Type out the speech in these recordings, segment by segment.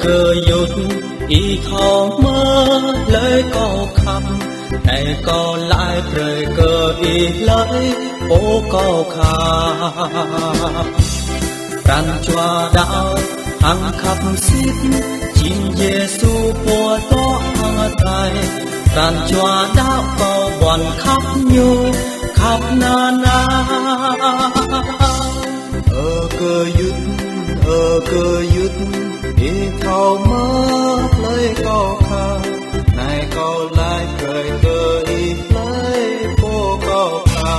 cơ dụt ý thao mơ lấy câu khăm này có lại trời cơ ý lấy ô câu khá ran cho đạo hằng khắp xít chính Giêsu của đó tay ran cho đạo câu bọn khắp nhu khắp na na cơ dứt đi thao mơ lấy câu khá này câu lại trời cơ ý lấy vô câu khá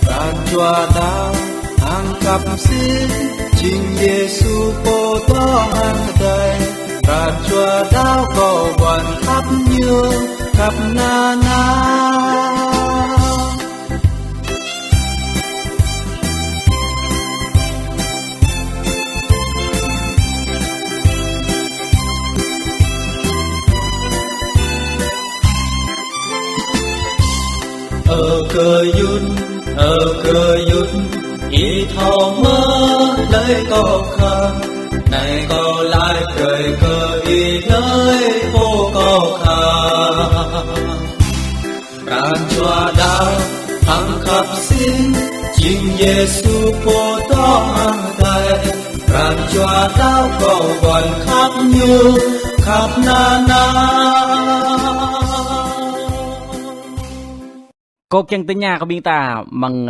ran cho đạo hàng cặp xin chính Giêsu cô đó hàng đời ran cho đạo câu bọn khắp như khắp na na cơ dụt ý thao mơ lấy câu khá này câu lại trời cơ ý lấy vô câu khá ran cho đạo hằng khắp xin chính Giêsu cô đó hàng đời ran cho đạo câu còn khắp như khắp na na Kok yang tanya ke bingta mang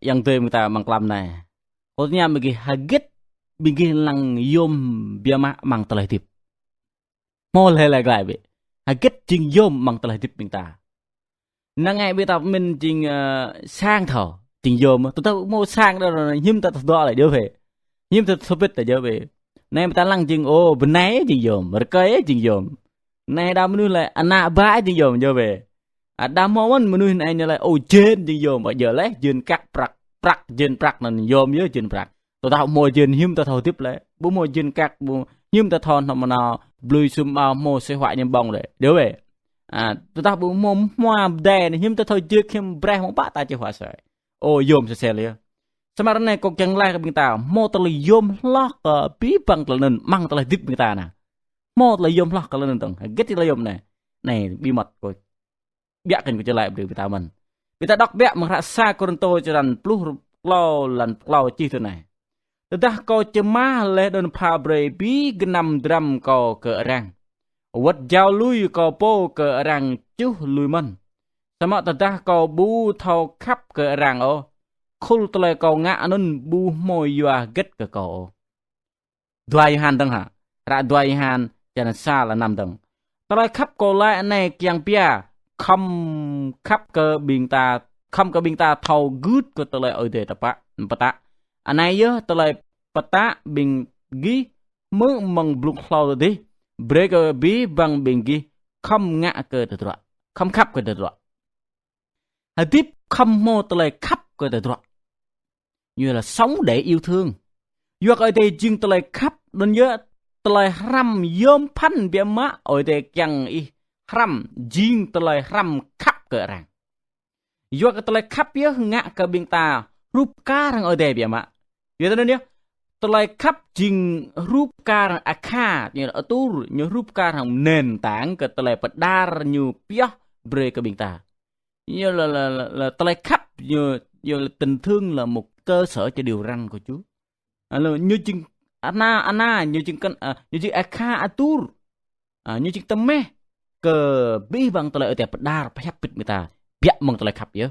yang tu bingta mang kelam này. Kok tanya bagi haget bagi lang yom biama mang telah tip. Mau lelai lại be. Haget jing yom mang telah tip bingta. Nangai bingta min jing sang thọ jing yom. Tu tahu mau sang đó rồi nhim ta đó lại đưa về. Nhim ta sopit ta đưa về. Nay bingta lang jing oh benai jing yom, berkai jing yom. Nay dah menu lại anak ba jing yom đưa về. Đã mong muốn mình này như là ôi trên thì dòm ở giờ lấy trên các prak trên prak là dòm nhớ trên prak tôi tạo mồi trên hiếm ta thầu tiếp lấy bố mồi trên các bố hiếm ta thon mà nào blue sum ao mồi sẽ hoại nhân bông đấy đứa về tôi tạo bố mồi hoa đèn hiếm ta thầu chưa khiêm bre không bắt ta chưa hoại sợi ôi dòm sẽ liền sao mà này còn chẳng lại cái mình ta mồi ta lấy dòm lót bí bằng là nên mang ta lấy tiếp mình ta nè mồi lấy dòm lót là nên tầng get thì lấy dòm này bí mật rồi biarkan ku jelai beri kita man. Kita dok biak merasa Korinto jalan puluh lau chi tu này. Tedah kau cemah leh don pabre bi genam dram kau ke rang. Wat jau lui kau po ke rang chuh lui man. Sama tedah kau bu thau khắp ke rang o. Khul tele kau ngak nun bu moy yua get ke kau. Dua Yohan teng ha. Ra dua Yohan jangan salah nam teng. Tele khắp kau lai này kiang pia. Không khắp cơ bình ta thâu gút của tờ lời ở đề tập bata anh ấy nhớ tờ lời bata bình ghi mơ mong bluk lâu đi break bí bằng bình ghi không ngã cơ tờ đoạn không khắp cơ tờ đoạn hãy tiếp không mô tờ lời khắp cơ tờ đoạn như là sống để yêu thương do ở đây riêng tờ lời khắp đơn nhớ tờ lời ram yom pan bia má ở đây chẳng y ram jing telai ram khắp ke rang. Yo ke telai khắp ya ngak ke bingta rup karang ode bia ma. Yo ta dia telai khắp jing rup karang akha như là tu như rup karang nền tảng ke telai pedar như pia bre ke bingta. Như là telai khắp như là tình thương là một cơ sở cho điều răn của Chúa. Như chừng ana như chừng akha atur. Như chừng temme ke bi bang telai ở tiap dar payap pit mita biak mong telai khap ya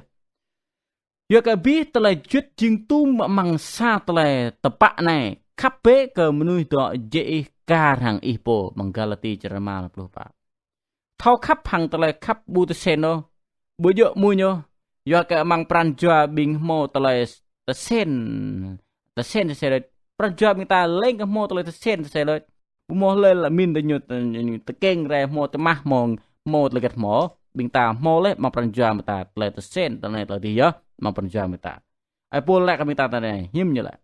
yo ke bi telai chut jing tu mang sa telai tepak nai khap pe ke menui to je karang ipo manggalati cerama 10 pak thau khap hang telai khap bu te seno bu yo mu nyo yo ke mang pran jua bing mo telai te sen se pran jua mita leng ke mo telai te sen se le mô lên là min để nhut tự keng ra mô tự mah mô tự gạt mỏ bình ta mô lấy mà phần jam ta lấy tự sen tự này tự đi á mà phần jam ta ai pol lại cái bình ta này hiếm như lại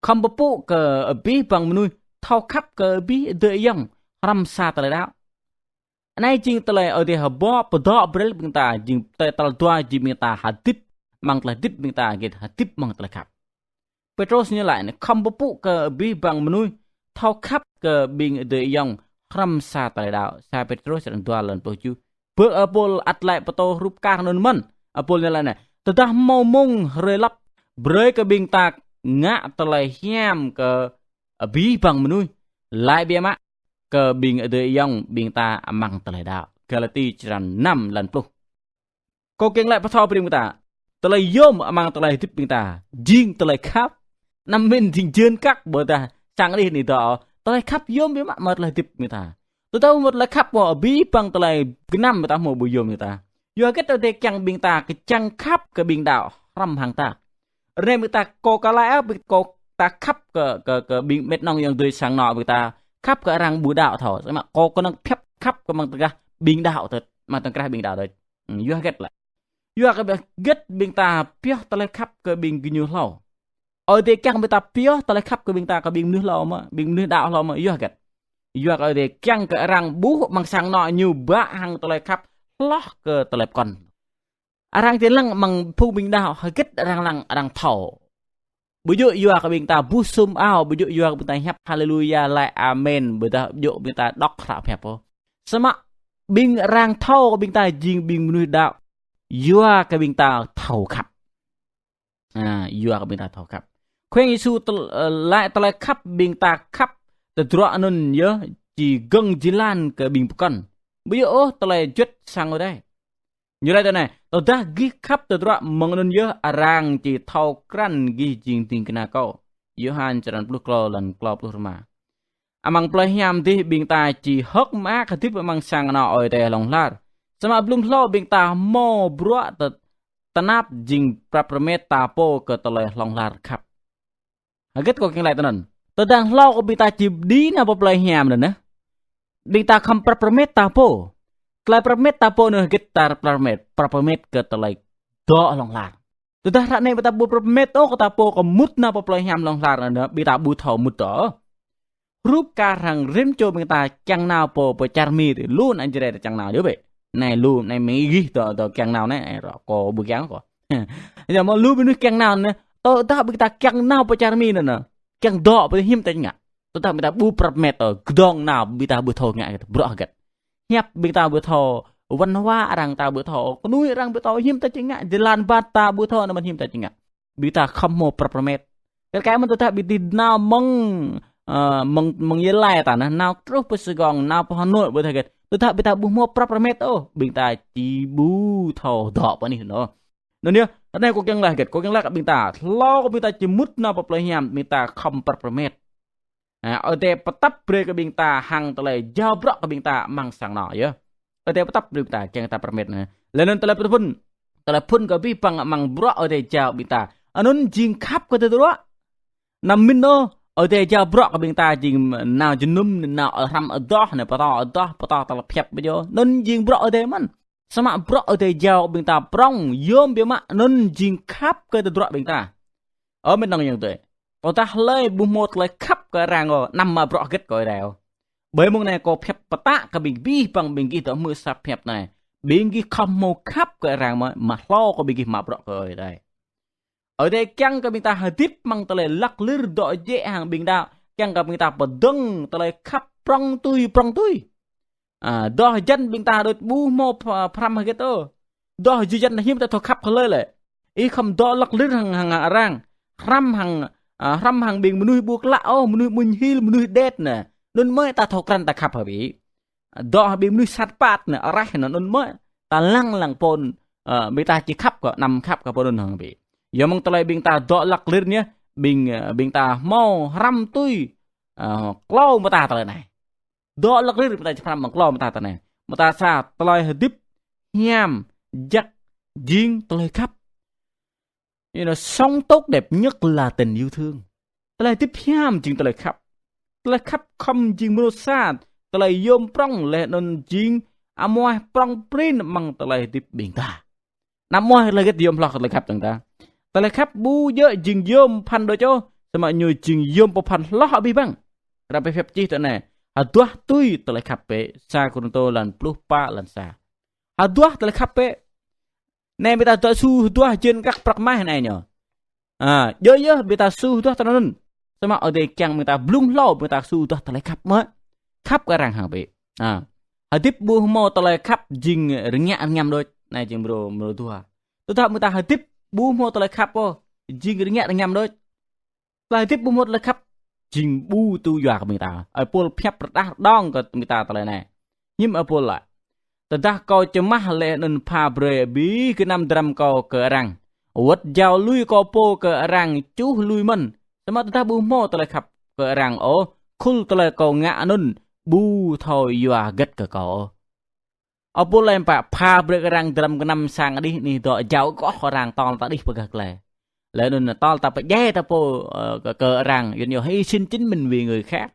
không bố phụ cờ bí bằng nuôi thao khắp cờ bí đợi dòng ram sa tự lại đó này chính tự lại ở đây hợp bó bờ đỏ bờ bình ta chính tự tua chính bình ta hạt tiếp mang lại tiếp bình ta get hạt tiếp mang tự lại khắp Petros như lại không bố phụ cờ bi bằng mnuôi thao khắp cờ bình đời dòng khăm xa tại đạo xa Petros rằng tua lần bố chú bữa Apol at lại bố tô rúp càng nôn mân Apol như lại này tớ ta mau mông rơi lắp bơi cờ bình ta ngã tờ lại hiam cờ bi bằng mnuôi lại bia mạ cờ bình đời dòng bình ta mang tờ lại đạo Galati rằng 5 lần bố cô kiên lại bố thao bình ta tờ lại yôm mang tờ lại tiếp bình ta riêng tờ lại khắp năm mình thì chưa các bữa ta sang đi thì tao lại khắp yôm với mặt lại tiếp người ta tôi tahu một lại khắp vào bí bằng tao lại cái năm người ta mau bùi yôm người ta giờ cái tao để chẳng bình ta cái chẳng khắp cái bình đạo ram hàng ta rồi người ta có cái lại có ta khắp cái bình mệt nong yang tôi sang nọ người ta khắp cái răng bùi đạo thở mà có năng phép khắp cái mang ta bình đạo thật mà ta cái bình đạo đấy giờ cái lại giờ cái get bình ta phía tao lại khắp cái bình cái nhiều lâu ở đây chẳng bị ta phía ta lại khắp cái bình ta cái bình nước lâu mà bình nước đạo lâu mà yêu cái ở đây chẳng cái răng bú bằng sang nọ nhiều bạ hàng ta lại khắp lót cái ta lại còn răng tiền lăng bằng phu bình đạo hơi kết răng lăng răng thổ bây giờ yêu cái bình ta bú sum ao bây giờ yêu cái bình ta hấp hallelujah lại amen bây giờ dụ bình ta đọc khảo phép po sama bình răng thổ cái bình ta riêng bình nước đạo yêu cái bình ta thổ khắp yêu cái bình ta thổ khắp khuyên Giêsu lại ta lại khắp bình ta khắp ta trọ nên nhớ chỉ gần chỉ lan cái bình con bây giờ ta lại chết sang ở đây như đây này ta ghi khắp ta trọ mong nên nhớ rang chỉ thâu cran ghi chính tình cái nào câu Yohan chẳng plus clo lần clo plus mà mang plei hiam thì bình ta chỉ hất má cái tiếp mang sang nọ ở đây lòng lát sama belum lo bình ta mo bro ta nắp jing prapramet ta po ke ta lại lòng lát khắp kết có cái lại tao nè tao đang lo có bị ta chìm đi nào bọc lại hiểm rồi nè bị ta không permit ta po lại permit ta po nữa kết ta permit cái tao lại đọ lòng lạt tao ta này bị ta bu permit ô ta po có mút nào bọc lại hiểm lòng lạt nữa bị ta bu thầu mút đó rúp cả hàng rim cho bị ta chẳng nào po po charmi thì luôn anh chơi chẳng nào đứa vậy này luôn này mấy ghi tao chẳng nào này rồi có bu gắng có giờ mà luôn bên nước chẳng nào nữa tôi ta bị ta chẳng nào pacar mi nè chẳng đọ bị hiểm tay ngạ tôi ta bị ta bu permit ở gdong nào bị ta bu thầu ngạ bro gật hiệp bị ta bu thầu văn hóa rằng ta bu thầu nuôi rằng bu thầu hiểm tay ngạ jalan bata bu thầu nó mình hiểm tay ngạ bị ta không mau permit cái mình tôi ta bị nào mong như lai ta nào trúc bơ sài nào Hà Nội bu thầu gật tôi ta bị ta bu mau permit bị ta chỉ bu thầu đọ bao nhiêu nữa nên nhá này có cái là có cái là bình ta lo có bình ta chỉ mút nào bọc lại hiểm bình ta không permit ở đây bắt tấp về cái bình ta hàng tới lại giao bọc cái bình ta mang sang nọ chứ ở đây bắt tấp bình ta chẳng ta permit này lên tới lại phun cái bi bằng mang bọc ở đây giao bình ta anh nói riêng khắp cái đó nằm min đó ở đây giao bọc cái bình ta riêng nào chỉ nôm nào ở ram ở đó này bắt to ta là phép bây giờ nên riêng bọc ở đây man sama bro ở đây giàu bình ta prong yom bia mạ nên jing khắp cái tự bình ta ở bên đông như vậy còn ta lấy bùm một lấy khắp cái ràng rồi nằm mà bro kết coi đèo bởi mong này có phép bát tạ cái bình bi bằng bình ghi tới mưa sập phép này bình ghi không một khắp cái ràng mà lo có bình ghi mà bro coi đây ở đây chăng cái bình ta hơi tiếp mang ta lấy lắc lư đội dễ hàng bình đạo chăng cái bình ta bật đăng ta lấy khắp prong tui đó dân bình ta đôi bu mô pram hay cái đó đó dân hiếm ta thọ khắp khơi lại ý không đó lắc lư hàng rang ram hàng bình nuôi buộc lão nuôi mình hil nuôi dead nè nên mới ta thọ cran ta khắp hả bị đó bình nuôi sát pat nè ở nó nên mới ta lăng pon bình ta chỉ khắp có nằm khắp cả pon hàng bị giờ mong ta lại bình ta đó lắc lư nhé bình ta mau ram tui lâu mà ta lại này đó là cái người ta chăm bằng lo mà ta này mà ta xa ta lại hơi tiếp nham giặc riêng ta lại khắp như là sống tốt đẹp nhất là tình yêu thương ta lại tiếp nham chừng ta lại khắp không chừng mưa xa ta lại yom prong lệ nên chừng amoy prong prin bằng ta lại tiếp biển ta nằm môi là cái yom lo lại khắp ta lại khắp bu dơ chừng yom pan đồ cho mà nhiều chừng yom po pan lo bị băng raไป phép chi này Aduh tui telah kape sa kunto lan plupa lan sa. Aduh telah kape. Này người ta tự su aduh trên các prak mai này nhở. Yo beta su tu tanun. Sama ode kyang beta blung lo beta su tu talai kap ma. Kap ka rang hang be. Hadip bu mo talai kap jing ringya ngam doi. Nai jing bro tu ha. Tu ta beta hadip bu mo talai kap po jing ringya ngam doi. Hadip bu mo talai kap jing bu tu ya ka beta. Ai pol phep dah dong ka beta talai nai. Nyim ai pol la. Tentang kau cemah le nun pa bre bi ke nam dram kau ke rang. Wat jauh lui kau po ke rang cuh lui men. Sama tentang bu mo tolak khap ke rang o. Kul tolak kau ngak nun bu thoi yua get ke kau. Apa lain pak pa bre ke rang dram ke nam sang di ni do jauh kau rang tol tak di pegak le. Le nun tol tak pe ye ta po ke rang yun yo hy sinh chính mình vì người khác.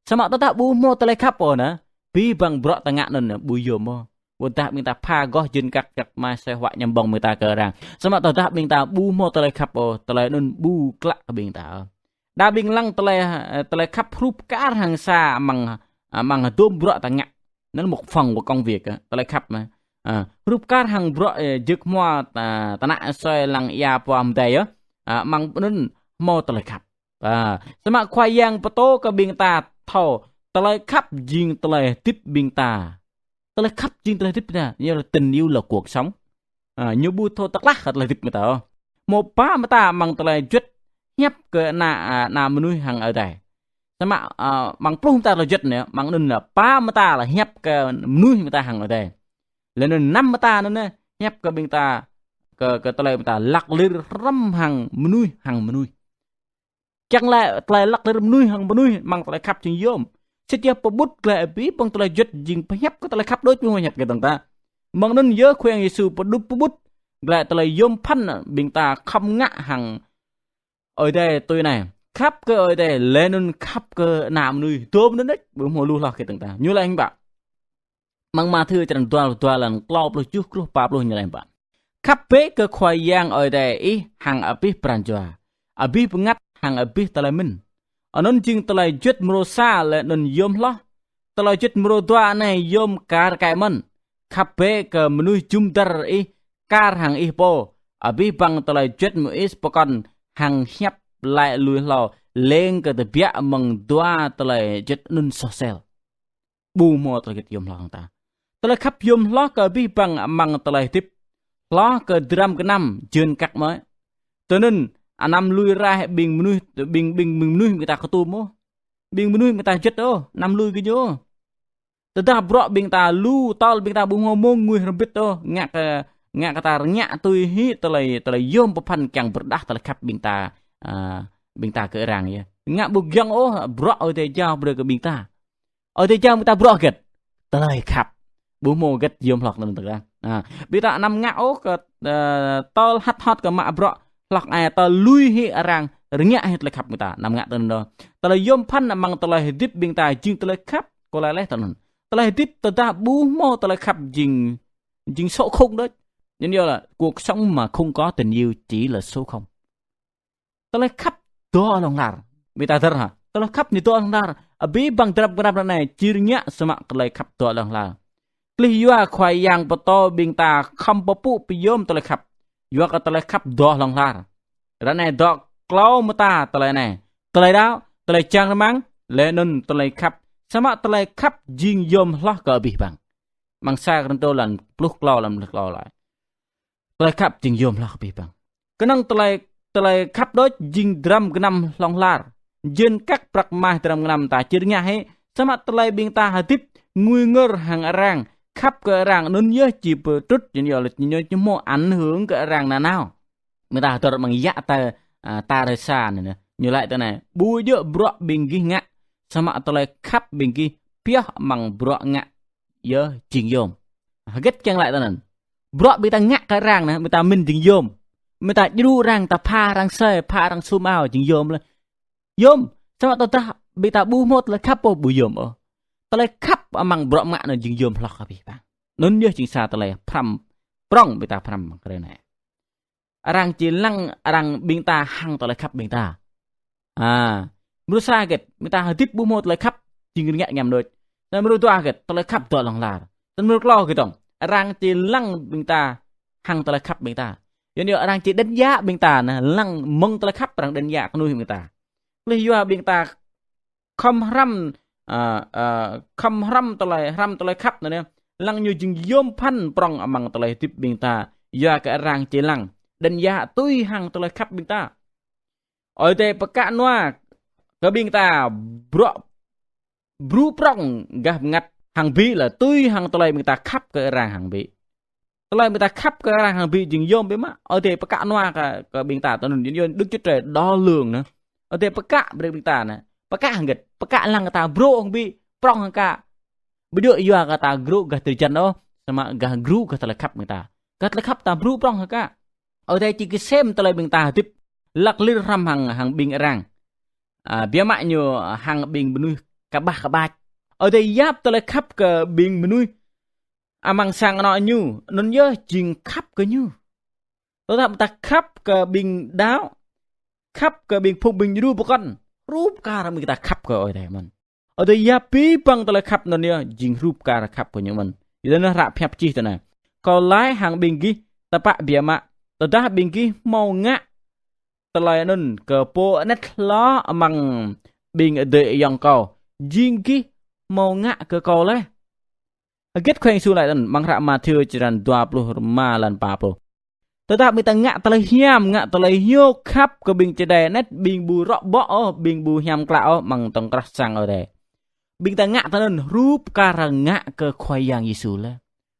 Sama tentang bu mo tolak khap po na. Bi bang brok tengak nun bu yo mo. Minta minta pa goh jin kak ma se hwa nyambong minta ke rang. Sama ta minta bu mo tele khap o tele nun bu klak ke minta. Da bing lang tele khap rup kar hang sa mang tôm bro tangak. Nó một phần của công việc tele khap mà. Rup kar hang bro jik mo tanak soi lang ya pom day mang nun mo tele khap. Sama khoai yang poto ke minta tho tele khap jing tele tip minta. Tele khắp jing tele tip na, như là tình yêu là cuộc sống. Như bu thô tắc lắc tele tip người ta. Một pa mà ta mang tele jet nhấp ke na menui hang ở đây. Sama mang plung ta là jet nè, mang nên là pa mà ta là nhấp ke menui người ta hang ở đây. Lên nên năm mà ta nữa nhấp ke bên ta ke tele người ta lắc lir ram hang menui. Chẳng lẽ tele lắc lir menui mang tele khắp jing yom. Setiap pebut le bi pang tele jet jing penyap ko tele khap doi pu nyap ke tang ta. Mang nun ye khweng Yesu pebut le tele yom phan bing ta kham ngạ hằng ở đây tôi này khắp cơ ở đây lên nun khắp cơ nam nuôi tôm đến đấy bữa mùa lu lo ke tang ta. Như là anh bạn. Mang ma thư chân tua lần klop lu chuk kru pap lu như là anh bạn. Khắp pe ke khoai yang ở đây i hằng api pranjwa. Abi pengat hằng api tele min. Anon jing telai jet merosa le non yom lah. Telai jet merodua ne yom kar kai man. Kape ke menui jumdar kar hang po. Abi bang telai jet mu pokon hang hiap lại lui lo lên ke te bia meng dua telai jet nun sosel. Bu mo telai jet yom lah ta. Telai khap yom lah ke abi bang mang telai tip. Lah ke dram ke nam jeun kak mới. Tenun anam lui ra bing menui người ta ketu mo bing menui người ta jet o nam lui ke jo teta bro bing ta lu tol bing ta bu ngomong ngui rembit o ngak kata nyak tui hi telai yom pepan kyang berdah telai khap bing ta ke rang ya ngak bu gyang o bro o te jao bre ke bing ta bro get telai khap bu mo get yom lok nan ta bing ta nam ngak o ke tol hot ke mak bro lak ai ta lui hi arang ringya het le khap ta nam ngak tan do tala yom phan mang tala hedip bing ta jing tala khap ko la le tan tala hedip ta bu mo tala khap jing số không đó nên là cuộc sống mà không có tình yêu chỉ là số không tala khap do long lar bing ta thar ha tala khap ni do long lar abi bang drap này chirnya sama tala khap do long lar kliyua khoai yang poto bing ta kham papu pi yom tala khap Yua ka tele khap do long lar. Rane do klau mata tele ne. Tele dao, tele chang mang, le nun tele khap. Sama tele khap jing yom lah ka bih bang. Mang sa kan to lan pluk klau lam lek klau lại. Tele khap jing yom lah ka bih bang. Kenang tele khap do jing dram genam long lar. Jen kak prak mah dram genam ta chirnya he. Sama tele bing ta hatip ngui ngơ hang arang. Khắp cái ràng nun nhớ chỉ bờ trút như là nhớ mô ảnh hưởng cái ràng nào người ta tôi bằng dạ ta ra xa này như lại thế này bùi dựa bọ bình ghi ngạ sama tôi lại khắp bình ghi pia bằng bọ ngạ nhớ chỉnh yom ghét chăng lại thế này bọ bị ta ngạ cái ràng này người ta mình chỉnh yom người ta đu ràng ta pa ràng xe pa ràng sum ao chỉnh yom lên yom sama tôi ta bị ta bu một là khắp bộ bùi yom tele khap amang bro mak na jing yom lok abi bang nun ye jing sa tele pram prong beta pram kre na arang chilang arang bing ta hang tele khap bing ta Merusa get mita hadip bu mo tele khap jing ngak ngam doi na meru tu aget tele khap to long lar tan meru klo getong arang chilang bing ta hang tele khap bing ta giờ như đang chỉ đánh giá bên ta nè lăng mông tới khắp đang đánh giá con nuôi bên ta lý do bên ta không răm tới lại khắp nè lăng như chừng yom pan prong amang tới lại tiếp bên ta giờ cái rang chỉ lăng đánh giá tôi hàng tới lại khắp bên ta ở đây bậc cạn noa cái bên ta bru prong gap ngặt hàng bị là tôi hàng tới lại bên ta khắp cái rang hàng bị tới lại bên ta khắp cái rang hàng bị chừng yom bên má ở đây bậc cạn noa cái bên ta tao nói đức chúa trời đo lường nữa ở đây bậc cạn bên ta nè bậc cạn nghịch bậc cạn lăng ta bro hàng bị prong hàng cả bây giờ yêu kata gru gak terjadi oh sama gak gru gak terlekap kita ta bru prong haka ở đây chỉ cái xem tới bên ta tiếp lạc lir ram hàng bình rang bia mại nhiều hàng bình nuôi cả ba ở đây giáp tới khắp cái bình nuôi mang sang nó như nó nhớ chừng khắp cái như tôi thầm ta khắp cái bình đáo khắp cái bình phục bình như bộ con rúp cả mình ta khắp cái ở đây mình ở đây ya pi bang tới khắp nó nhớ chừng rúp cả khắp của những mình vậy nó rạp hẹp chi thế này còn lái hàng bình ghi ta bạ bia mạ ta đã bình ghi màu ngã ta lại nên cờ po nét ló mang bình ở đây dòng cầu jing ghi màu ngã cờ cầu lấy kết khoen su lại dan mang rak Matthew ciran 25 lan 40 tetapi ta ngak telah hiam ngak telah hiu khắp ke bing cedai net bing bu rok bo bing bu hiam klao mang tong krah sang ở đây bing ta ngak tanen rup kara ngak ke khoyang Yesu le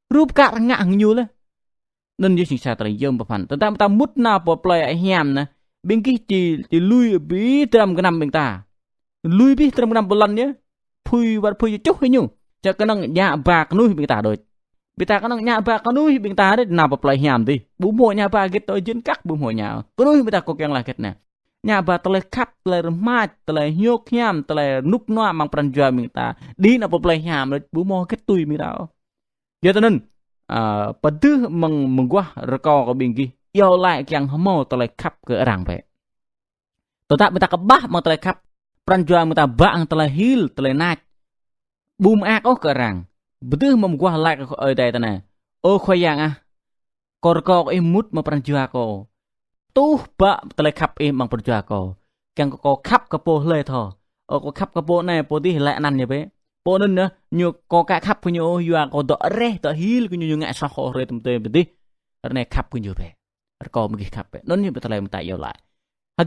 rup kara ngak nyu le nên như sa telah yom papan tetapi ta mut na po play hiam na bing ki ti lui bi tram kenam bing ta lui bi tram kenam bulan nhé phui wat phui chúc hay nyu cho cái năng nhà bạc nuôi bị ta rồi bị ta cái năng nhà bạc nuôi bị ta đấy nào bọc lại hiểm đi bố mùa nhà bạc cái tôi dính cắt bố mùa nhà có nuôi bị ta có keng là cái này nhà bạc tôi lại cắt tôi lại mát tôi lại nhốt hiểm tôi lại núp noa mang pran jual bị ta đi nào bọc lại hiểm rồi bố mùa cái tôi bị ta giờ cho nên pada meng gua rekor ke bingki yêu lại yang mau tôi lại cắt ke rang vậy tôi tak bị ta kebah mang tôi lại cắt pran jual bị ta bang tôi lại hil tôi lại nát bùm ác ốc cờ rằng betul membuah like ở đây ta này ô khoai yang korko imut mà perjuang ko tu ba tele khắp im bằng perjuang ko càng có khắp cái po lê thò có khắp cái po này po đi lại năn như vậy po nên nữa nhiều có cả khắp cái nhiều yuang có đỡ re đỡ hil cái nhiều ngại sao khó re tụm tê đi này khắp cái nhiều vậy có một cái khắp vậy nó như vậy tele mình tại yêu lại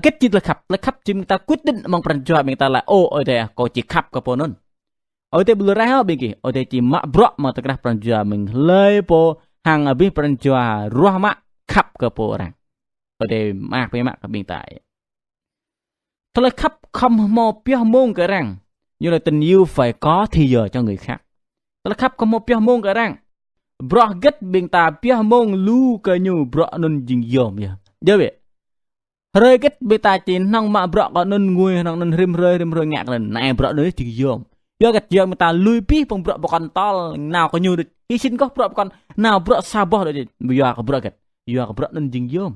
kết chỉ là khắp chỉ mình ta quyết định bằng perjuang mình ta lại ô ở đây có chỉ khắp cái po nên ở đây bữa nay bên kia ở đây chỉ mạ bọ mà tất cả peranjua mình lấy po hàng ở bên peranjua ruah mạ khắp cái po rằng ở đây mạc với mạc ở bên tại thôi khắp không mò pia mông cái rằng như là tình yêu phải có thì giờ cho người khác thôi khắp không mò pia mông cái rằng bọ get bên ta pia mông lu cái nhu bọ nên dình dòm vậy nhớ vậy rơi get bên ta chỉ nong mạ bọ còn nên ngồi nong nên rim rơi ngạc lên này bọ nữa dình dòm do gạch giờ người ta lùi pi bằng bọ con to nào có nhiều được hy sinh có bọ con nào bọ sa bọ được bây giờ có bọ gạch giờ có bọ nên dình dòm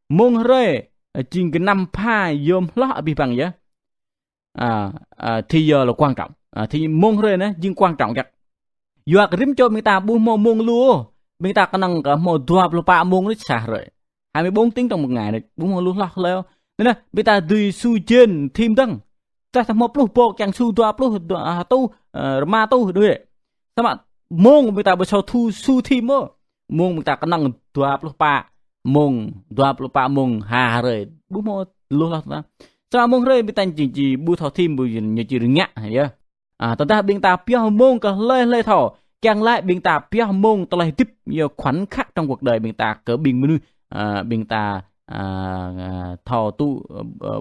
mông rơi chừng cái năm pha dòm lót bị bằng vậy thì giờ là quan trọng thì mông rơi nữa nhưng quan trọng gạch giờ cái rim cho người ta bu mông luôn người ta có năng cả một đua ba mông nó xả rồi 24 tiếng trong một ngày này bu mông luôn lót leo nên là người ta tùy su trên thêm đăng ta tham một lúc bộ càng su tua lúc tu ma tu đúng vậy sao mà mông người ta bây giờ thu su thêm mơ mông người ta có năng tua lúc ba mông hà rồi bố mô luôn là sao mông rồi người ta chỉ bu thọ thêm bu như chỉ ngã vậy ta bên ta pia mông cả lê thọ càng lại bên ta pia mông ta lại tiếp nhiều khoảnh khắc trong cuộc đời bên ta cỡ bình minh bên ta thọ tu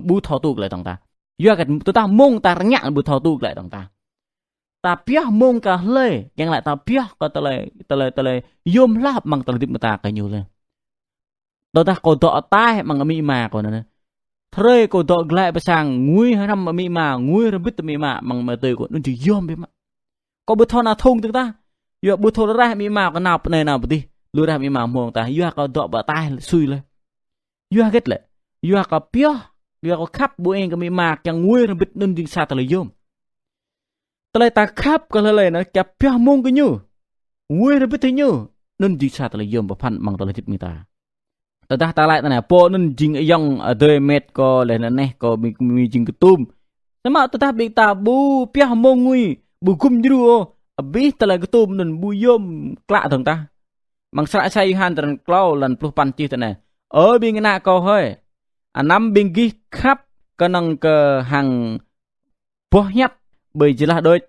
bu thọ tu lại thằng ta do cái tụi ta mông ta nhặt bữa thọ tu lại đồng ta pia mông cả lê chẳng lại ta pia có ta lại yom lap mang ta tìm ta cái nhiều lên tụi ta có đọ tai mang mi mà còn nữa thôi có đọ lại bữa sáng nguy hay năm mi mà nguy rồi biết mi mà mang mà từ của nó chỉ yom biết mà có bữa thọ nào thông tụi ta giờ bữa thọ ra mi mà có nào này nào đi lừa ra mi mà mông ta giờ có đọ bả tai suy lên giờ kết lại giờ có pia dia có khắp bố em cái mi mạc chẳng nguy rồi biết nên đi xa ta lấy yom ta lại ta khắp cái lời nó chập pia mông cái nhú nguy rồi biết thế nhú nên chỉ xa tali yom baphan mang tali tip mita ta ta lại nè po nên jing yong đôi mét có lên nè có mi jing ketum sama ta bị ta bu pia mong ngui bu kum jru abi tala ketum nên bu yom klak thằng ta mang sra sai han tran klau lan plu pan chi nè bi ngana ko hơi năm bên ghi khắp cái năng cái hàng po nhấp bởi chỉ là đôi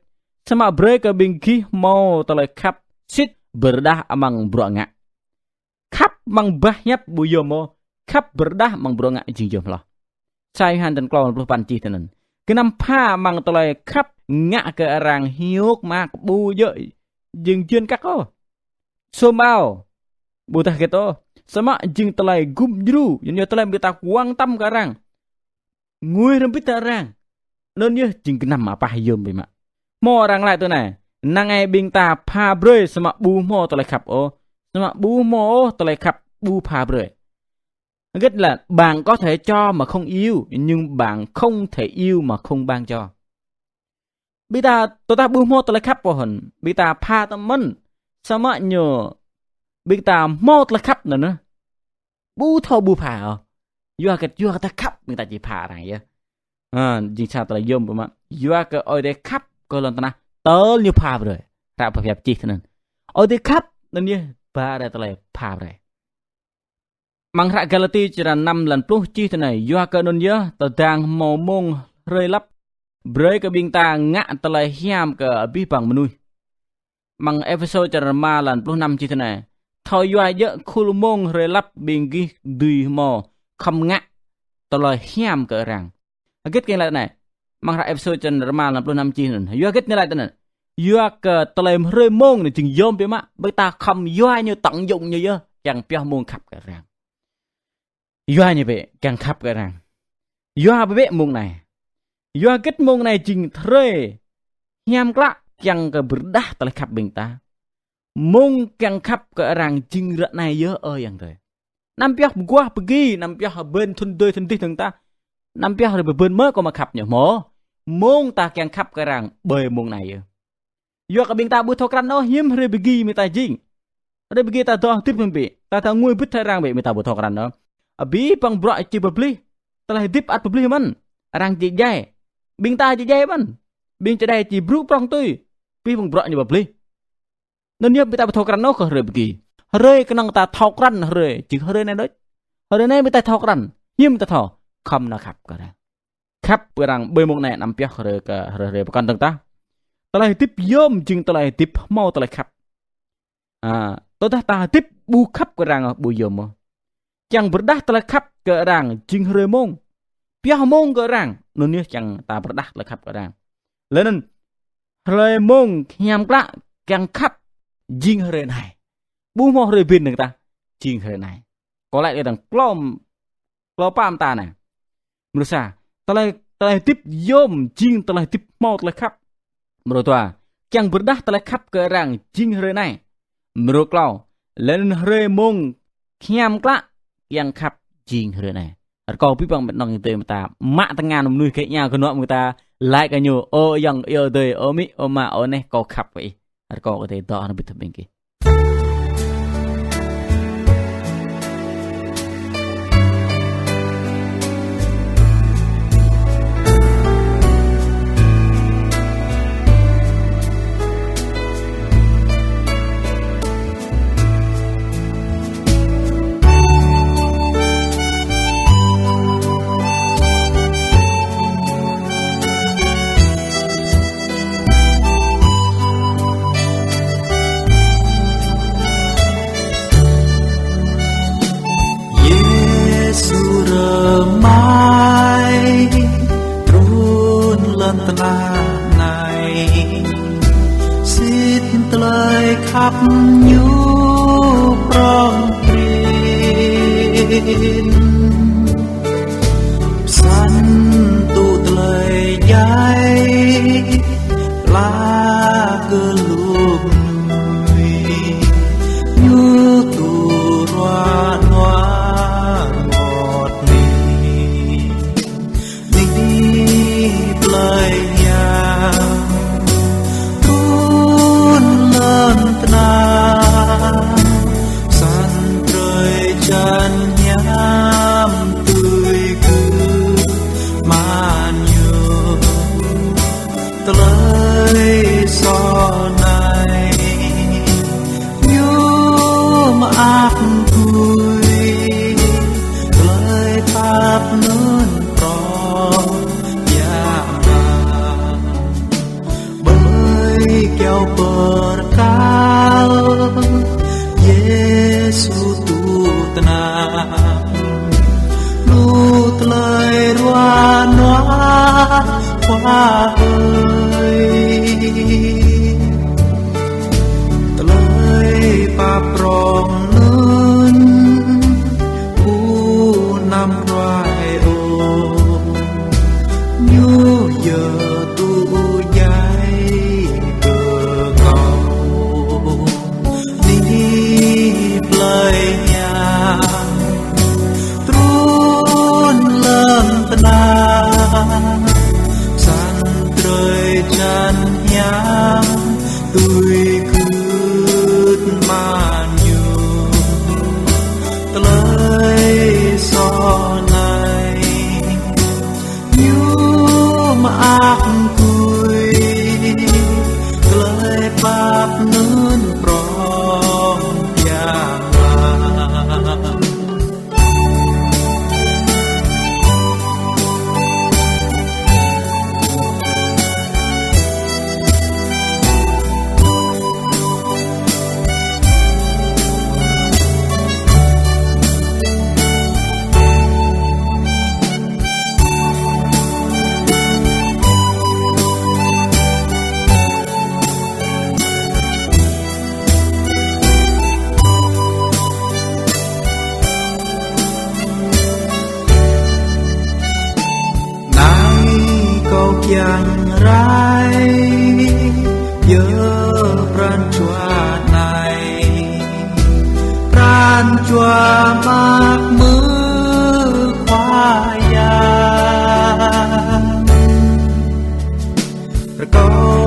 sama break cái bên ghi mau tala khắp sit berdah amang broanga khắp mang bah nhấp bu yomo khắp berdah mang broanga jing yom lo sai han tran klau plu pan chi tenen cái năm pha mang tala khắp ngạ cái rang hiuk mak bu dợi dừng chuyên các ô so mau bu ta keto sama jing telai gum jru yang telai kita kuang tam karang ngui rempit rang nên như jing kenam apa yom be mak mo orang lại tu này nangai bing ta pha brơi sama bu mo telai khap ô sama bu mo telai khap bu pha brơi rất là bạn có thể cho mà không yêu nhưng bạn không thể yêu mà không ban cho bị ta bu mo telai khap po hon bị ta pha ta men sama nhờ bị ta mót là khắp nữa bu thâu bu phà vua ta khắp người ta chỉ phà này vậy chỉ sao ta lại dôm mà vua cái ôi để khắp coi lần ta na tớ như phà rồi ra phải chi thế nên ôi để khắp nên như ba đây ta lại phà rồi mang ra Galati chỉ là 5 lần plus chi thế này vua cái nên nhớ ta đang mò mông rơi lấp rơi cái biên ta ngã ta lại hiam cái bi bằng mà nuôi mang episode chỉ là 3 lần plus 5 chi thế này thôi vua dỡ khul mông rơi lấp biên ghi đùi mò không ngã ta lại hiam cái rằng kết cái lại này mang ra episode chỉ là 3 lần plus 5 chi này vua kết như lại thế này vua cái ta lại rơi mông này chừng dôm biết mà bởi ta không vua như tận dụng như vậy chẳng biết mông khắp cái rằng vua như vậy càng khắp cái rằng vua biết mông này vua kết mông này chừng rơi hiam klak chẳng cái berdah ta lại khắp bình ta mông càng khắp cái rằng chừng rợn này nhớ ơiอย่างrồi năm biết qua pergi năm biết bên thun đôi thun tí thằng ta năm biết rồi bên mới có mà khắp nhở mông ta càng khắp cái rằng bơi mông này vua cái bình ta bui thâu cắn nó hiếm rồi pergi người ta jing rồi pergi ta to tiếp mình bị ta thằng nguôi bứt thay rằng bị người ta bui thâu cắn nó abi bang bro chỉ beli telah dip at beli man orang chỉ dai bình ta chỉ dai man bình chỉ dai chỉ bru prong tui pi bang bro như beli nên nhớ ta thâu cắn nó có rồi pergi rồi cái năng ta thâu cắn rồi chỉ rồi này đấy rồi này người ta thâu cắn hiếm ta thâu không nó khắp cái này khắp cái rằng bơi mông này nằm piak rồi cái rồi con tầng ta telah tip yom jing telah tip mau telah khắp ta tip bu khắp cái rằng bu yom chẳng berdah telah khắp cái rằng jing rồi mông piak mông cái rằng nên nhớ chẳng ta berdah telah khắp cái rằng lên rồi mông nhằm klak chẳng khắp jing rồi này bu mo rồi bên người ta jing rồi này có lại cái thằng klom pam ta này menurut saya telah tip yom jing telah tip mau telah khắp menurut tua chẳng berdah telah khắp cái rằng jing rồi này menurut klau lên rồi mông nhằm klak yang khắp jing rồi này kau pi bang nong itu mata mak tengah nuôi cái nhà của nó người ta lại cái nhiều ô yang yêu đời ô mi ô ma ô này kau khắp vậy kau có thể đó nó bị thập bên kia này xin lời khắp nhu prong prin san tu lời dai la cơ lục nuôi như tu hoa hoa ngọt mi lời tuôn lên na tới sau này nhớ mà ác vui tới pháp lớn pro ya bởi kêu berkal Yesus tu tenang lu telai ruan hoa ơi telai pa prong nun u nam rai o nhu giờ tu dai cơ cầu đi lời nhà trốn lâm tenang chân nhang tôi cứ mà nhiều tới sau này như mà ác cười tới pháp nương prong yaอย่างไรเยอะพรานจัวในพรานจัวมากมือควายาประกอบ